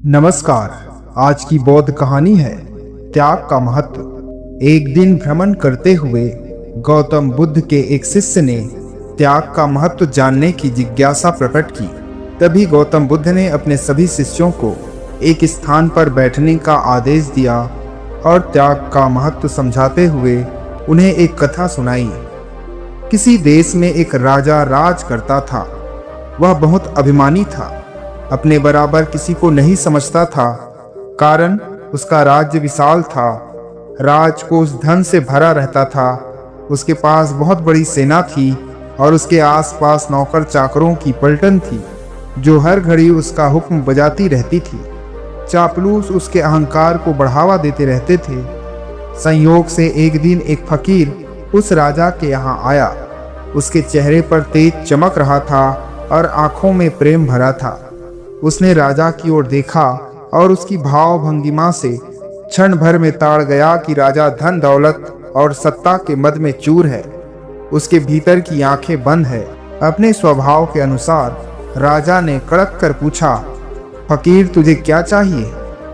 नमस्कार। आज की बौद्ध कहानी है त्याग का महत्व। एक दिन भ्रमण करते हुए गौतम बुद्ध के एक शिष्य ने त्याग का महत्व जानने की जिज्ञासा प्रकट की। तभी गौतम बुद्ध ने अपने सभी शिष्यों को एक स्थान पर बैठने का आदेश दिया और त्याग का महत्व समझाते हुए उन्हें एक कथा सुनाई। किसी देश में एक राजा राज करता था। वह बहुत अभिमानी था, अपने बराबर किसी को नहीं समझता था। कारण उसका राज्य विशाल था, राजकोष धन से भरा रहता था। उसके पास बहुत बड़ी सेना थी और उसके आसपास नौकर चाकरों की पलटन थी जो हर घड़ी उसका हुक्म बजाती रहती थी। चापलूस उसके अहंकार को बढ़ावा देते रहते थे। संयोग से एक दिन एक फकीर उस राजा के यहाँ आया। उसके चेहरे पर तेज चमक रहा था और आंखों में प्रेम भरा था। उसने राजा की ओर देखा और उसकी भाव भंगिमा से क्षण भर में ताड़ गया कि राजा धन दौलत और सत्ता के मद में चूर है। उसके भीतर की आंखें बंद है। अपने स्वभाव के अनुसार राजा ने कड़क कर पूछा, फकीर तुझे क्या चाहिए?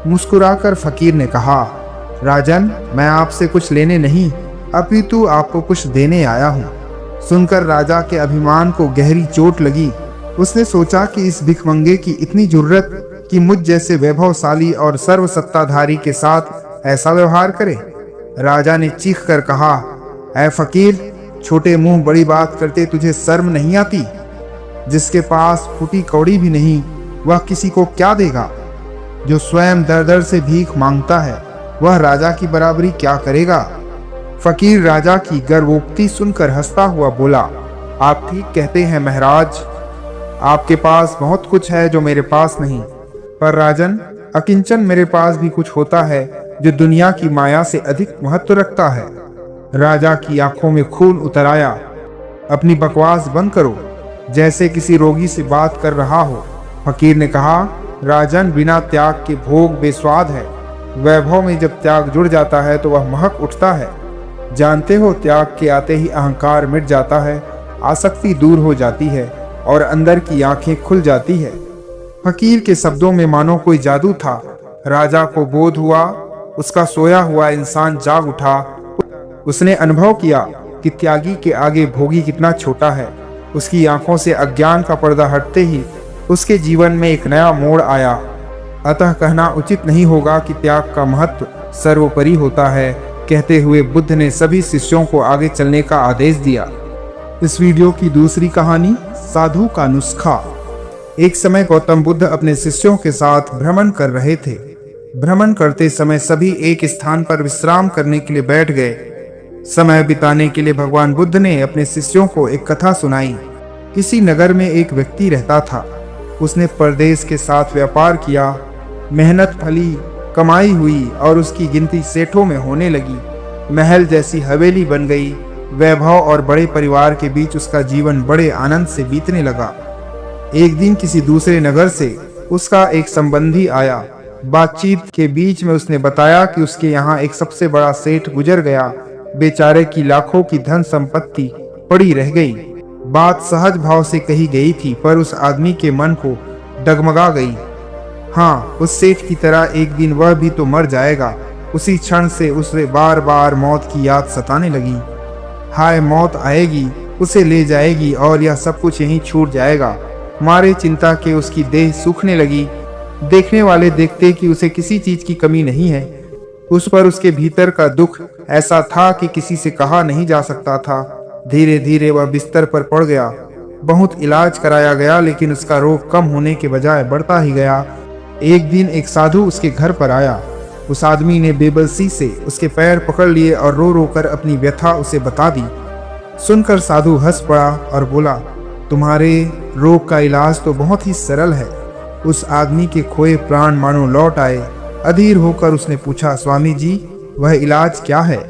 मुस्कुराकर फकीर ने कहा, राजन, मैं आपसे कुछ लेने नहीं अपितु आपको कुछ देने आया हूँ। सुनकर राजा के अभिमान को गहरी चोट लगी। उसने सोचा कि इस भिखमंगे की इतनी जुर्रत कि मुझ जैसे वैभवशाली और सर्वसत्ताधारी के साथ ऐसा व्यवहार करे। राजा ने चीख कर कहा, ऐ फकीर, छोटे मुंह बड़ी बात करते तुझे शर्म नहीं आती? जिसके पास फूटी कौड़ी भी नहीं वह किसी को क्या देगा? जो स्वयं दर दर से भीख मांगता है वह राजा की बराबरी क्या करेगा? फकीर राजा की गर्वोक्ति सुनकर हंसता हुआ बोला, आप ठीक कहते हैं महाराज, आपके पास बहुत कुछ है जो मेरे पास नहीं। पर राजन, अकिंचन मेरे पास भी कुछ होता है जो दुनिया की माया से अधिक महत्व रखता है। राजा की आंखों में खून उतर आया। अपनी बकवास बंद करो, जैसे किसी रोगी से बात कर रहा हो। फकीर ने कहा, राजन, बिना त्याग के भोग बेस्वाद है। वैभव में जब त्याग जुड़ जाता है तो वह महक उठता है। जानते हो, त्याग के आते ही अहंकार मिट जाता है, आसक्ति दूर हो जाती है और अंदर की आंखें खुल जाती है। फकीर के शब्दों में मानो कोई जादू था। राजा को बोध हुआ, उसका सोया हुआ इंसान जाग उठा। उसने अनुभव किया कि त्यागी के आगे भोगी कितना छोटा है। उसकी आंखों से अज्ञान का पर्दा हटते ही उसके जीवन में एक नया मोड़ आया। अतः कहना उचित नहीं होगा कि त्याग का महत्व सर्वोपरि होता है। कहते हुए बुद्ध ने सभी शिष्यों को आगे चलने का आदेश दिया। इस वीडियो की दूसरी कहानी, साधु का नुस्खा। एक समय गौतम बुद्ध अपने शिष्यों के साथ भ्रमण कर रहे थे। भ्रमण करते समय सभी एक स्थान पर विश्राम करने के लिए बैठ गए। समय बिताने के लिए भगवान बुद्ध ने अपने शिष्यों को एक कथा सुनाई। किसी नगर में एक व्यक्ति रहता था। उसने परदेश के साथ व्यापार किया। मेहनत फली, कमाई हुई और उसकी गिनती सेठों में होने लगी। महल जैसी हवेली बन गई। वैभव और बड़े परिवार के बीच उसका जीवन बड़े आनंद से बीतने लगा। एक दिन किसी दूसरे नगर से उसका एक संबंधी आया। बातचीत के बीच में उसने बताया कि उसके यहाँ एक सबसे बड़ा सेठ गुजर गया। बेचारे की लाखों की धन संपत्ति पड़ी रह गई। बात सहज भाव से कही गई थी, पर उस आदमी के मन को डगमगा गई। हाँ, उस सेठ की तरह एक दिन वह भी तो मर जाएगा। उसी क्षण से उसे बार बार मौत की याद सताने लगी। हाय, मौत आएगी, उसे ले जाएगी और यह सब कुछ यहीं छूट जाएगा। मारे चिंता के उसकी देह सूखने लगी। देखने वाले देखते कि उसे किसी चीज की कमी नहीं है। उस पर उसके भीतर का दुख ऐसा था कि किसी से कहा नहीं जा सकता था। धीरे धीरे वह बिस्तर पर पड़ गया। बहुत इलाज कराया गया, लेकिन उसका रोग कम होने के बजाय बढ़ता ही गया। एक दिन एक साधु उसके घर पर आया। उस आदमी ने बेबसी से उसके पैर पकड़ लिए और रो रो कर अपनी व्यथा उसे बता दी। सुनकर साधु हंस पड़ा और बोला, तुम्हारे रोग का इलाज तो बहुत ही सरल है। उस आदमी के खोए प्राण मानो लौट आए। अधीर होकर उसने पूछा, स्वामी जी, वह इलाज क्या है?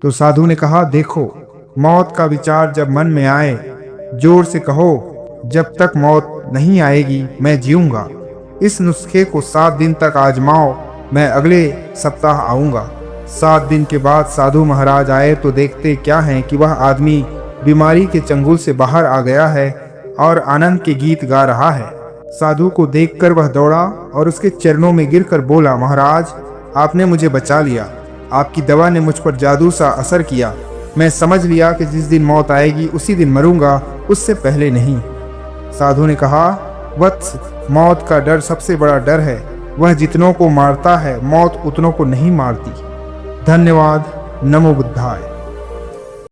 तो साधु ने कहा, देखो, मौत का विचार जब मन में आए, जोर से कहो, जब तक मौत नहीं आएगी मैं जीऊंगा। इस नुस्खे को 7 दिन तक आजमाओ, मैं अगले सप्ताह आऊंगा। 7 दिन के बाद साधु महाराज आए तो देखते क्या है कि वह आदमी बीमारी के चंगुल से बाहर आ गया है और आनंद के गीत गा रहा है। साधु को देखकर वह दौड़ा और उसके चरणों में गिरकर बोला, महाराज, आपने मुझे बचा लिया। आपकी दवा ने मुझ पर जादू सा असर किया। मैं समझ लिया कि जिस दिन मौत आएगी उसी दिन मरूंगा, उससे पहले नहीं। साधु ने कहा, वत्स, मौत का डर सबसे बड़ा डर है। वह जितनों को मारता है, मौत उतनों को नहीं मारती। धन्यवाद। नमो बुद्धाय।